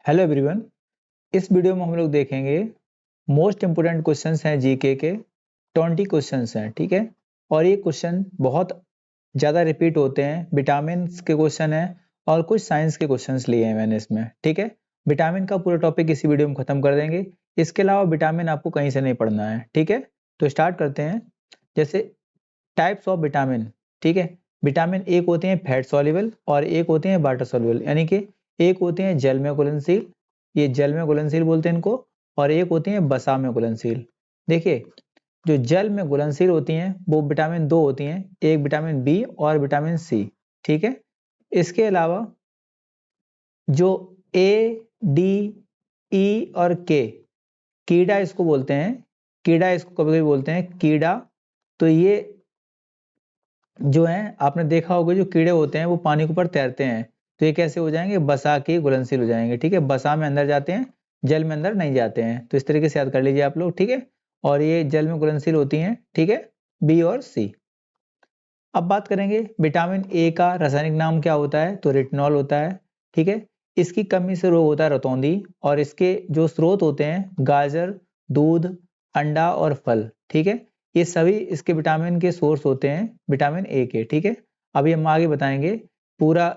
Hello everyone. इस video में हम लोग देखेंगे मोस्ट इम्पोर्टेंट क्वेश्चंस हैं जीके के 20 क्वेश्चंस हैं, ठीक है। और ये क्वेश्चन बहुत ज़्यादा रिपीट होते हैं। विटामिन के क्वेश्चन हैं और कुछ साइंस के क्वेश्चंस लिए हैं मैंने इसमें, ठीक है। विटामिन का पूरा टॉपिक इसी वीडियो में खत्म कर देंगे। इसके अलावा विटामिन आपको कहीं से नहीं पढ़ना है, ठीक है। तो स्टार्ट करते हैं। जैसे टाइप्स ऑफ विटामिन, ठीक है। विटामिन एक होते हैं फैट सॉल्युबल और एक होते हैं वाटर सॉल्युबल, यानी कि एक होते हैं जल में घुलनशील, ये जल में घुलनशील बोलते हैं इनको, और एक होती हैं बसा में घुलनशील। देखिए, जो जल में घुलनशील होती हैं वो विटामिन दो होती हैं, एक विटामिन बी और विटामिन सी, ठीक है। इसके अलावा जो ए, डी, ई और के, कीड़ा इसको बोलते हैं, कीड़ा इसको कभी कभी बोलते हैं कीड़ा। तो ये जो है आपने देखा होगा, जो कीड़े होते हैं वो पानी के ऊपर तैरते हैं, तो ये कैसे हो जाएंगे, बसा के घुलनशील हो जाएंगे, ठीक है। बसा में अंदर जाते हैं, जल में अंदर नहीं जाते हैं। तो इस तरीके से याद कर लीजिए आप लोग, ठीक है। और ये जल में घुलनशील होती हैं, ठीक है, बी और सी। अब बात करेंगे विटामिन ए का रासायनिक नाम क्या होता है, तो रेटिनॉल होता है, ठीक है। इसकी कमी से रोग होता है रतौंधी, और इसके जो स्रोत होते हैं गाजर, दूध, अंडा और फल, ठीक है। ये सभी इसके विटामिन के सोर्स होते हैं, विटामिन ए के, ठीक है। अभी हम आगे बताएंगे पूरा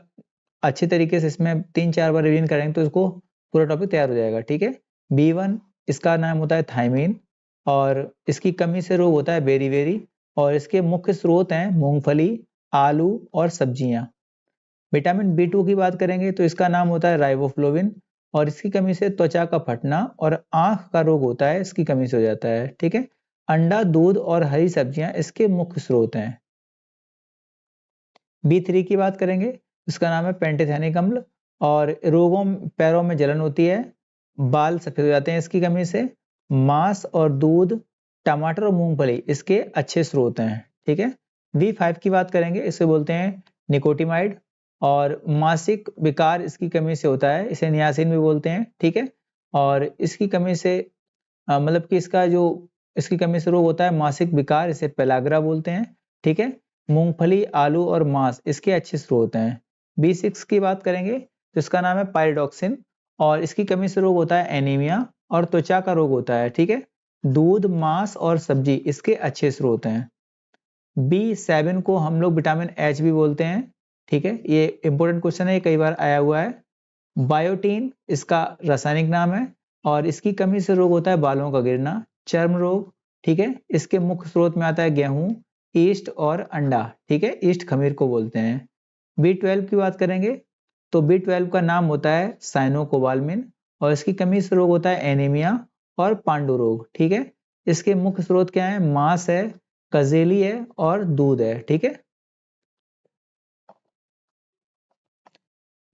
अच्छे तरीके से, इसमें 3-4 बार रिवीजन करेंगे तो इसको पूरा टॉपिक तैयार हो जाएगा, ठीक है। B1 इसका नाम होता है थायमीन, और इसकी कमी से रोग होता है बेरी, और इसके मुख्य स्रोत हैं मूंगफली, आलू और सब्जियां। विटामिन बी टू की बात करेंगे तो इसका नाम होता है राइबोफ्लोविन, और इसकी कमी से त्वचा का फटना और आंख का रोग होता है, इसकी कमी से हो जाता है, ठीक है। अंडा, दूध और हरी सब्जियां इसके मुख्य स्रोत हैं। B3 की बात करेंगे, इसका नाम है पेंटेथेनिक अम्ल, और रोगों पैरों में जलन होती है, बाल सफेद हो जाते हैं इसकी कमी से। मांस और दूध, टमाटर और मूंगफली इसके अच्छे स्रोत हैं, ठीक है। B5 की बात करेंगे, इसे बोलते हैं निकोटिमाइड, और मासिक विकार इसकी कमी से होता है, इसे नियासिन भी बोलते हैं, ठीक है। और इसकी कमी से मतलब कि इसका जो इसकी कमी से रोग होता है मासिक विकार, इसे पेलाग्रा बोलते हैं, ठीक है। मूंगफली, आलू और मांस इसके अच्छे स्रोत हैं। B6 की बात करेंगे तो इसका नाम है पायरिडॉक्सिन, और इसकी कमी से रोग होता है एनीमिया और त्वचा का रोग होता है, ठीक है। दूध, मांस और सब्जी इसके अच्छे स्रोत हैं। B7 को हम लोग विटामिन एच भी बोलते हैं, ठीक है। ये इंपॉर्टेंट क्वेश्चन है, ये कई बार आया हुआ है। बायोटीन इसका रासायनिक नाम है, और इसकी कमी से रोग होता है बालों का गिरना, चर्म रोग, ठीक है। इसके मुख्य स्रोत में आता है गेहूं, ईस्ट और अंडा, ठीक है। ईस्ट खमीर को बोलते हैं। B12 की बात करेंगे तो B12 का नाम होता है साइनोकोबाल्मिन, और इसकी कमी से रोग होता है एनीमिया और पांडु रोग, ठीक है। इसके मुख्य स्रोत क्या है, मांस है, कजेली है और दूध है, ठीक है।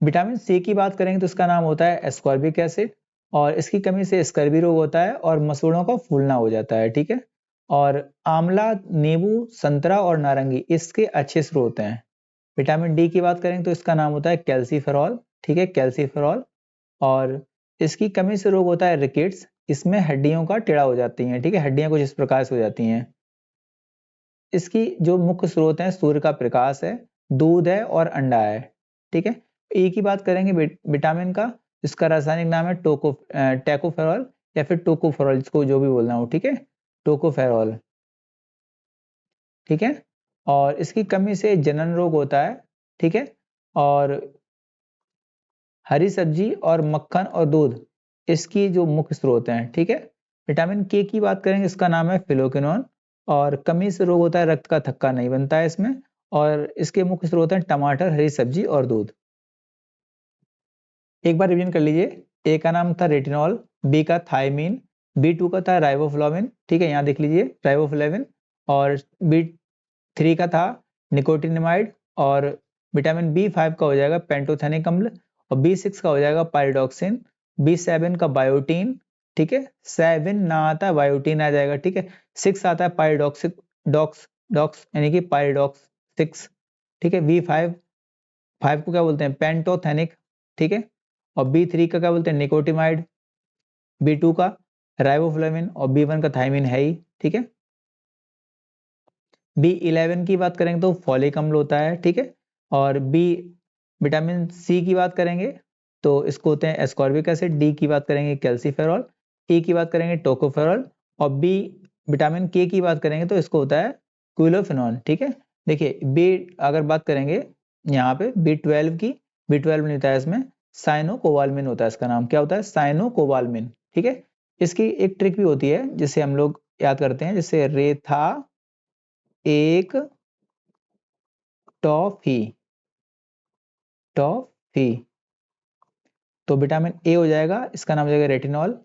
विटामिन सी की बात करेंगे तो इसका नाम होता है एस्कॉर्बिक एसिड, और इसकी कमी से स्कर्वी रोग होता है और मसूड़ों का फूलना हो जाता है, ठीक है। और आंवला, नींबू, संतरा और नारंगी इसके अच्छे स्रोत हैं। विटामिन डी की बात करेंगे तो इसका नाम होता है कैल्सीफेरॉल, ठीक है, कैल्सीफेरॉल। और इसकी कमी से रोग होता है रिकेट्स, इसमें हड्डियों का टेढ़ा हो जाती हैं, ठीक है, हड्डियां कुछ इस प्रकार से हो जाती हैं। इसकी जो मुख्य स्रोत है सूर्य का प्रकाश है, दूध है और अंडा है, ठीक है। ई की बात करेंगे विटामिन का, इसका रासायनिक नाम है टैकोफेरॉल या फिर टोकोफेरॉल, इसको जो भी बोलना हो, ठीक है, टोकोफेरॉल, ठीक है। और इसकी कमी से जनन रोग होता है, ठीक है। और हरी सब्जी और मक्खन और दूध इसकी जो मुख्य स्रोत हैं, ठीक है। विटामिन के की बात करेंगे, इसका नाम है फिलोक्विनोन, और कमी से रोग होता है रक्त का थक्का नहीं बनता है इसमें। और इसके मुख्य स्रोत हैं टमाटर, हरी सब्जी और दूध। एक बार रिवीजन कर लीजिए। ए का नाम था रेटिनॉल, बी का थायमीन, B2 का था राइबोफ्लाविन, ठीक है, यहाँ देख लीजिए राइबोफ्लाविन। और B3 का था निकोटिनिमाइड, और विटामिन B5 का हो जाएगा पेंटोथेनिक अम्ल, और B6 का हो जाएगा पायरिडॉक्सिन, B7 का बायोटीन, ठीक है, 7 ना आता है बायोटीन आ जाएगा, ठीक है। 6 आता है पायरिडॉक्सिक, डॉक्स डॉक्स यानी कि पायरिडॉक्स 6, ठीक है। B5 5 को क्या बोलते हैं, पेंटोथेनिक, ठीक है। और B3 का क्या बोलते हैं, निकोटिमाइड, B2 का राइबोफ्लाविन, और B1 का थायमीन है ही, ठीक है। B11 की बात करेंगे तो फॉलिक अम्ल होता है, ठीक है। और बी विटामिन सी की बात करेंगे तो इसको होते हैं एस्कॉर्बिक एसिड, डी की बात करेंगे कैल्सीफेरॉल, ई की बात करेंगे टोकोफेरॉल, और बी विटामिन के की बात करेंगे तो इसको होता है क्विलोफिनॉन। ठीक है, देखिए बी अगर बात करेंगे यहाँ पे B12 की, B12 नहीं होता है इसमें, साइनोकोबाल्मिन होता है इसका नाम, क्या होता है साइनोकोबाल्मिन। ठीक है, इसकी एक ट्रिक भी होती है जिसे हम लोग याद करते हैं, जैसे रेथा एक टॉफी, टॉफी, तो विटामिन ए हो जाएगा, इसका नाम हो जाएगा रेटिनॉल,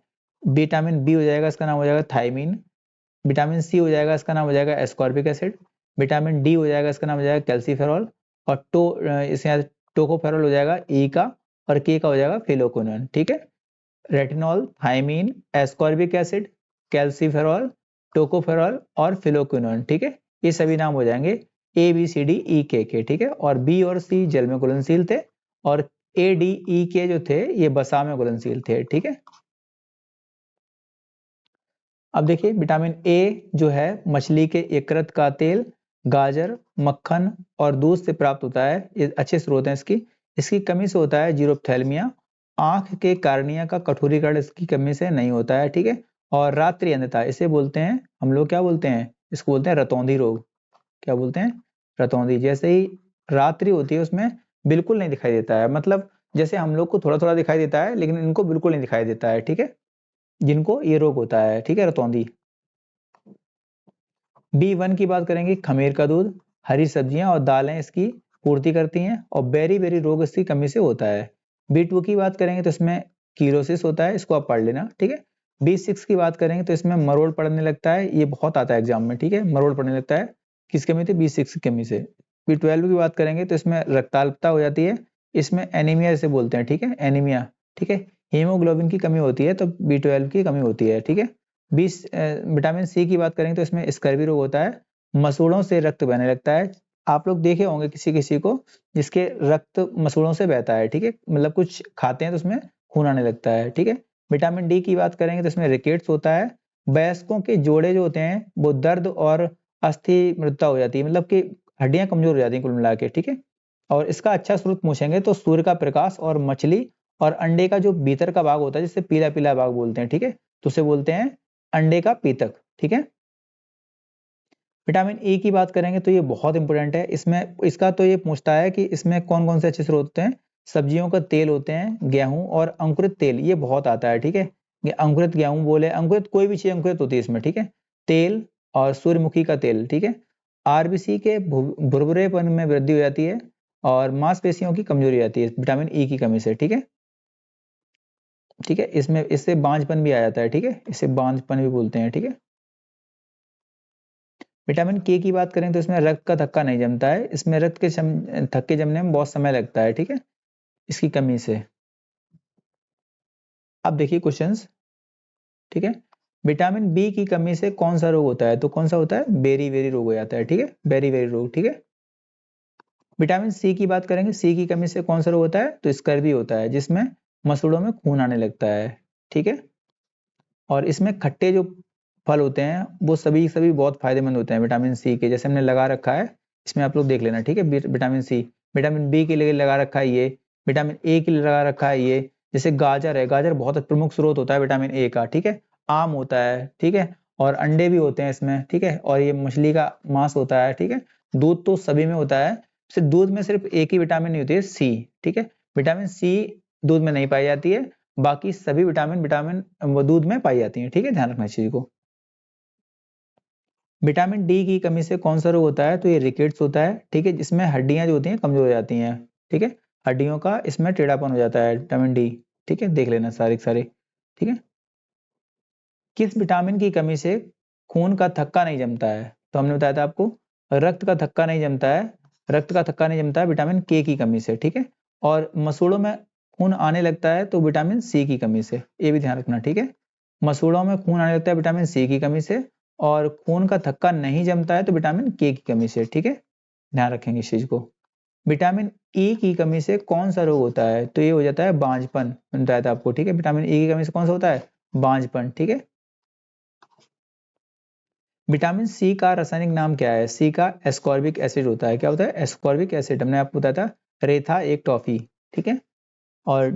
विटामिन बी हो जाएगा, इसका नाम हो जाएगा थायमीन, विटामिन सी हो जाएगा, इसका नाम हो जाएगा एस्कॉर्बिक एसिड, विटामिन डी हो जाएगा, इसका नाम हो जाएगा कैल्सीफेरॉल, और इसके टोकोफेरॉल हो जाएगा ई का, और के का हो जाएगा फिलोक्विनोन। ठीक है, retinol, thiamine, ascorbic acid, calciferol, tocopherol और फिलोक्विनोन। ठीक है, ये सभी नाम हो जाएंगे ए बी सी डी ई के। ठीक है, और बी और सी जल में घुलनशील थे, और ए डी ई के जो थे ये बसा में घुलनशील थे। ठीक है, अब देखिए विटामिन ए जो है मछली के यकृत का तेल, गाजर, मक्खन और दूध से प्राप्त होता है, ये अच्छे स्रोत हैं इसकी। इसकी कमी से होता है जीरोप्थेल्मिया, आंख के कार्निया का कठोरीकरण इसकी कमी से नहीं होता है। ठीक है, और रात्रि अंधता इसे बोलते हैं हम लोग, क्या बोलते हैं इसको, बोलते हैं रतौंधी रोग। क्या बोलते हैं, रतौंधी। जैसे ही रात्रि होती है उसमें बिल्कुल नहीं दिखाई देता है, मतलब जैसे हम लोग को थोड़ा थोड़ा दिखाई देता है लेकिन इनको बिल्कुल नहीं दिखाई देता है। ठीक है, जिनको ये रोग होता है। ठीक है, रतौंधी। B1 की बात करेंगे, खमीर का दूध, हरी सब्जियां और दालें इसकी पूर्ति करती हैं, और बेरी बेरी रोग इसकी कमी से होता है। B2 की बात करेंगे तो इसमें कीरोसिस होता है, इसको आप पढ़ लेना। ठीक है, B6 की बात करेंगे तो इसमें मरोड़ पड़ने लगता है, ये बहुत आता है एग्जाम में। ठीक है, मरोड़ पड़ने लगता है, किस कमी से, B6 की कमी से। B12 की बात करेंगे तो इसमें रक्ताल्पता हो जाती है, इसमें एनीमिया इसे बोलते हैं। ठीक है, एनीमिया। ठीक है, हीमोग्लोबिन की कमी होती है तो B12 की कमी होती है। ठीक है, विटामिन सी की बात करेंगे तो इसमें स्कर्वी रोग होता है, मसूड़ों से रक्त बहने लगता है। आप लोग देखे होंगे किसी किसी को जिसके रक्त मसूड़ों से बहता है। ठीक है, मतलब कुछ खाते हैं तो उसमें खून आने लगता है। ठीक है, विटामिन डी की बात करेंगे तो इसमें रिकेट्स होता है, वयस्कों के जोड़े जो होते हैं वो दर्द और अस्थि मृतता हो जाती है, मतलब कि हड्डियां कमजोर हो जाती हैं कुल मिला के। ठीक है, और इसका अच्छा स्रोत पूछेंगे तो सूर्य का प्रकाश और मछली और अंडे का जो भीतर का भाग होता है जिससे पीला पीला भाग बोलते हैं। ठीक है, तो उसे बोलते हैं अंडे का पीतक। ठीक है, विटामिन ई की बात करेंगे तो ये बहुत इंपॉर्टेंट है, इसमें इसका तो ये पूछता है कि इसमें कौन कौन से अच्छे स्रोत होते हैं। सब्जियों का तेल होते हैं, गेहूं और अंकुरित तेल, ये बहुत आता है। ठीक है, ये अंकुरित गेहूं बोले, अंकुरित कोई भी चीज अंकुरित होती है इसमें। ठीक है, तेल और सूर्यमुखी का तेल। ठीक है, आरबीसी के भुरभुरेपन में वृद्धि हो जाती है, और मांसपेशियों की कमजोरी आती है विटामिन ई की कमी से। ठीक है, ठीक है, इसमें इससे बांझपन भी आ जाता है। ठीक है, इसे बांझपन भी बोलते हैं। ठीक है, विटामिन के की बात करें तो इसमें रक्त का थक्का नहीं जमता है, इसमें रक्त के थक्के जमने में बहुत समय लगता है। ठीक है, इसकी कमी से। अब देखिए क्वेश्चंस। ठीक है, विटामिन बी की कमी से कौन सा रोग होता है, तो कौन सा होता है, बेरी बेरी रोग हो जाता है। ठीक है, बेरी बेरी रोग। ठीक है, विटामिन सी की बात करेंगे, सी की कमी से कौन सा रोग होता है, तो स्कर्वी होता है जिसमें मसूड़ों में खून आने लगता है। ठीक है, और इसमें खट्टे जो फल होते हैं वो सभी सभी बहुत फायदेमंद होते हैं विटामिन सी के, जैसे हमने लगा रखा है इसमें, आप लोग देख लेना। ठीक है, विटामिन सी, विटामिन बी के लिए लगा रखा है ये, विटामिन ए के लिए लगा रखा है ये, जैसे गाजर है, गाजर बहुत प्रमुख स्रोत होता है विटामिन ए का। ठीक है, आम होता है। ठीक है, और अंडे भी होते हैं इसमें। ठीक है, और ये मछली का मांस होता है। ठीक है, दूध तो सभी में होता है, सिर्फ दूध में सिर्फ एक ही विटामिन नहीं होती है, सी। ठीक है, विटामिन सी दूध में नहीं पाई जाती है, बाकी सभी विटामिन विटामिन वो दूध में पाई जाती हैं। ठीक है, ध्यान रखना इस चीज को। विटामिन डी की कमी से कौन सा रोग होता है, तो ये रिकेट्स होता है। ठीक है, जिसमें हड्डियां जो होती हैं कमजोर हो जाती हैं। ठीक है, हड्डियों का इसमें टेढ़ापन हो जाता है, विटामिन डी। ठीक है, देख लेना सारे सारे। ठीक है, किस विटामिन की कमी से खून का थक्का नहीं जमता है, तो हमने बताया था आपको, रक्त का थक्का नहीं जमता है, रक्त का थक्का नहीं जमता है विटामिन के की कमी से। ठीक है, और मसूड़ों में खून आने लगता है तो विटामिन सी की कमी से, ये भी ध्यान रखना। ठीक है, मसूड़ों में खून आने लगता है विटामिन सी की कमी से, और खून का थक्का नहीं जमता है तो विटामिन के की कमी से। ठीक है, ध्यान रखेंगे इस चीज को। विटामिन ई की कमी से कौन सा रोग होता है, तो ये हो जाता है बांझपन, मैंने बताया था आपको। ठीक है, विटामिन ई की कमी से कौन सा होता है, बांझपन। ठीक है, विटामिन सी का रासायनिक नाम क्या है, सी का एस्कॉर्बिक एसिड होता है। क्या होता है, एस्कॉर्बिक एसिड, हमने आपको बताया था रेथा एक टॉफी। ठीक है, और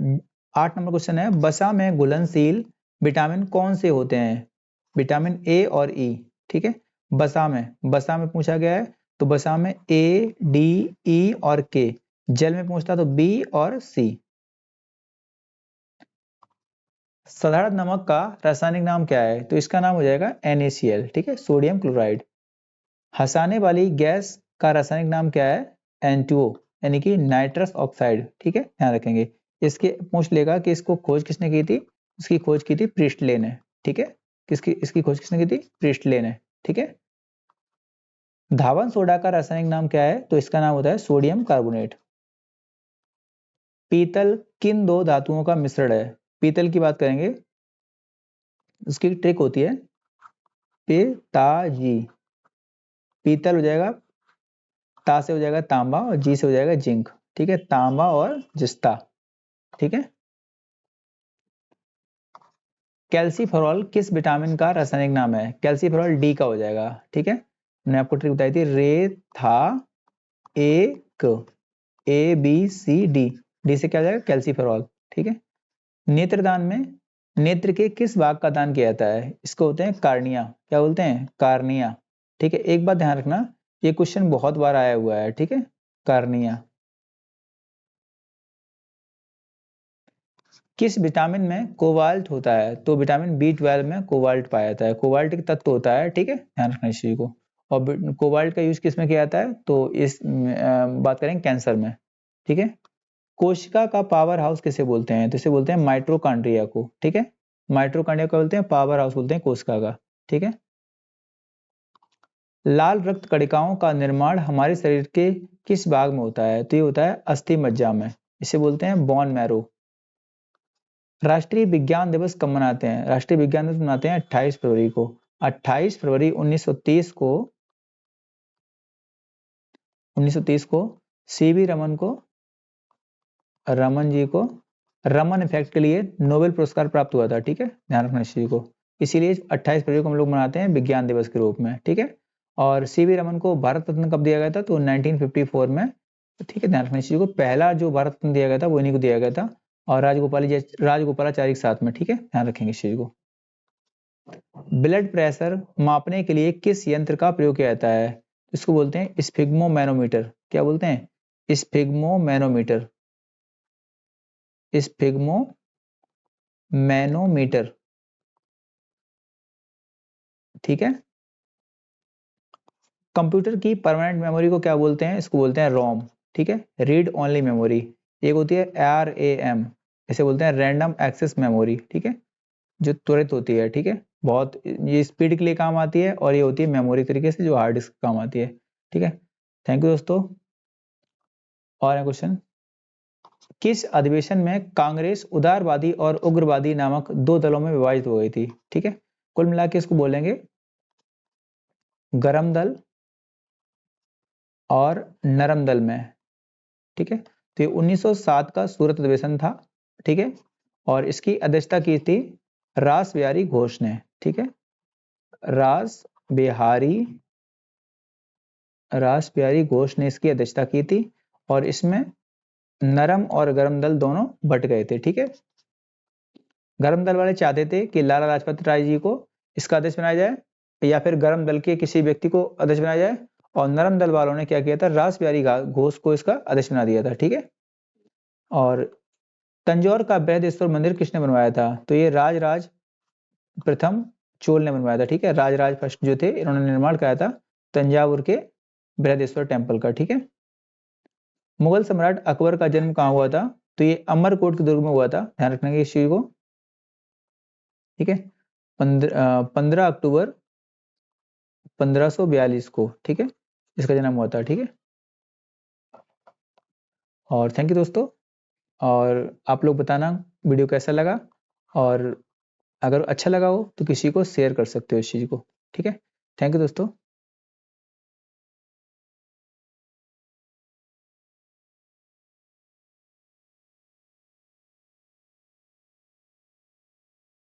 8 नंबर क्वेश्चन है, बसा में घुलनशील विटामिन कौन से होते हैं? विटामिन ए और ई, ठीक है। बसा में पूछा गया है, तो बसा में ए, डी, ई और के। जल में पूछता तो बी और सी। साधारण नमक का रासायनिक नाम क्या है? तो इसका नाम हो जाएगा NaCl, ठीक है, सोडियम क्लोराइड। हंसाने वाली गैस का रासायनिक नाम क्या है? N2O, यानी कि नाइट्रस ऑक्साइड, ठीक है, ध्यान रखेंगे। इसके पूछ लेगा कि इसको खोज किसने की थी? इसकी खोज की थी प्रिस्टले ने, ठीक है। इसकी खोज किसने की थी? प्रिस्टले ने, ठीक है। धावन सोडा का रासायनिक नाम क्या है? तो इसका नाम होता है सोडियम कार्बोनेट। पीतल किन दो धातुओं का मिश्रण है? पीतल की बात करेंगे, उसकी ट्रिक होती है पेताजी। पीतल हो जाएगा, ता से हो जाएगा तांबा और जी से हो जाएगा जिंक, ठीक है, तांबा और जिस्ता, ठीक है। कैल्सीफेरॉल किस विटामिन का रासायनिक नाम है? कैल्सीफेरॉल डी का हो जाएगा, ठीक है। मैंने आपको ट्रिक बताई थी, रे था एक, A B C D, D से क्या हो जाएगा? कैल्सीफेरॉल, ठीक है। नेत्रदान में नेत्र के किस भाग का दान किया जाता है? इसको होते हैं कार्निया। क्या बोलते हैं? कार्निया, ठीक है। एक बात ध्यान रखना, ये क्वेश्चन बहुत बार आया हुआ है, ठीक है, कार्निया। किस विटामिन में कोबाल्ट होता है? तो विटामिन B12 में कोबाल्ट पाया जाता है। कोबाल्ट एक तत्व होता है, ठीक है, ध्यान रखना इस चीज को। और कोबाल्ट का यूज किस में किया जाता है? तो इस बात करेंगे कैंसर में, ठीक है। कोशिका का पावर हाउस किसे बोलते हैं? तो इसे बोलते हैं माइट्रोकॉन्ड्रिया को, ठीक है। माइट्रोकॉन्ड्रिया को बोलते हैं पावर हाउस, बोलते हैं कोशिका का, ठीक है। लाल रक्त कणिकाओं का निर्माण हमारे शरीर के किस भाग में होता है? तो ये होता है अस्थि मज्जा में, इसे बोलते हैं बोन मैरो। राष्ट्रीय विज्ञान दिवस कब मनाते हैं? राष्ट्रीय विज्ञान दिवस मनाते हैं 28 फरवरी को। 28 फरवरी 1930 को 1930 को सीवी रमन जी को रमन इफेक्ट के लिए नोबेल पुरस्कार प्राप्त हुआ था, ठीक है, ध्यान रखना इस चीज को। इसीलिए 28 फरवरी को हम लोग मनाते हैं विज्ञान दिवस के रूप में, ठीक है। और सीवी रमन को भारत रत्न कब दिया गया था? तो 1954 में, ठीक है, ध्यान रखना इस चीज को। पहला जो भारत रत्न दिया गया था वो इन्हीं को दिया गया था, और राजगोपालाचारी के साथ में, ठीक है, ध्यान रखेंगे इस चीज को। ब्लड प्रेशर मापने के लिए किस यंत्र का प्रयोग किया जाता है? इसको बोलते हैं स्फिग्मोमैनोमीटर। क्या बोलते हैं? स्फिग्मोमैनोमीटर, स्फिग्मोमैनोमीटर, ठीक है। कंप्यूटर की परमानेंट मेमोरी को क्या बोलते हैं? इसको बोलते हैं रोम, ठीक है, रीड ओनली मेमोरी। एक होती है RAM, इसे बोलते हैं रैंडम एक्सेस मेमोरी, ठीक है, जो त्वरित होती है, ठीक है, बहुत ये स्पीड के लिए काम आती है, और ये होती है मेमोरी तरीके से जो हार्ड डिस्क काम आती है, ठीक है। थैंक यू दोस्तों। और है क्वेश्चन, किस अधिवेशन में कांग्रेस उदारवादी और उग्रवादी नामक दो दलों में विभाजित हो गई थी? ठीक है, कुल मिला के इसको बोलेंगे गरम दल और नरम दल में, ठीक है। तो ये 1907 का सूरत अधिवेशन था, ठीक है, और इसकी अध्यक्षता की थी रास बिहारी घोष ने, ठीक है, रास बिहारी घोष ने इसकी अध्यक्षता की थी, और इसमें नरम और गरम दल दोनों बट गए थे, ठीक है। गरम दल वाले चाहते थे कि लाला लाजपत राय जी को इसका अध्यक्ष बनाया जाए, या फिर गरम दल के किसी व्यक्ति को अध्यक्ष बनाया जाए, और नरम दल वालों ने क्या किया था? रास बिहारी घोष को इसका अध्यक्ष बना दिया था, ठीक है। और तंजौर का बृहदेश्वर मंदिर किसने बनवाया था? तो ये राजराज प्रथम चोल ने बनवाया था, ठीक है, राजराज फर्स्ट जो थे इन्होंने निर्माण कराया था तंजावुर के बृहदेश्वर टेम्पल का, ठीक है। मुगल सम्राट अकबर का जन्म कहाँ हुआ था? तो ये अमरकोट के दुर्ग में हुआ था, ध्यान रखना इस चीज को, ठीक है। 15 अक्टूबर 1542 को, ठीक है, इसका जन्म हुआ था, ठीक है। और थैंक यू दोस्तों, और आप लोग बताना वीडियो कैसा लगा, और अगर अच्छा लगा हो तो किसी को शेयर कर सकते हो इस चीज़ को, ठीक है। थैंक यू दोस्तों।